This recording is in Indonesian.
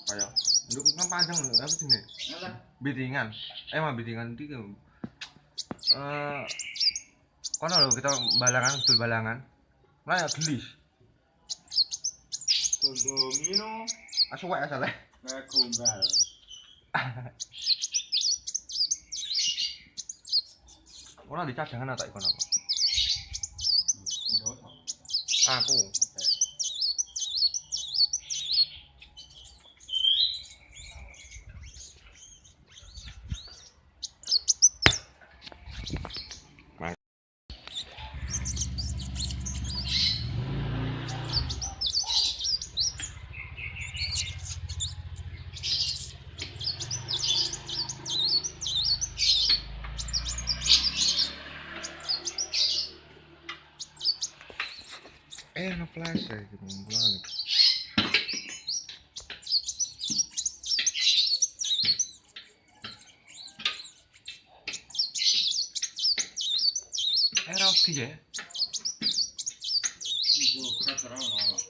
Kayak nduk kan panjang lho, apa jenenge? Alah, Biddingan. Mah biddingan iki. Kono lho kita balangan, dul balangan. Lah ya gelis. domino Asuwek asale. kayak gombal. Ora di cadangan tak ikono apa? Pendoso. Aku. Nge-flash ya gitu ngumpulin. Roti ya. Itu keren malah.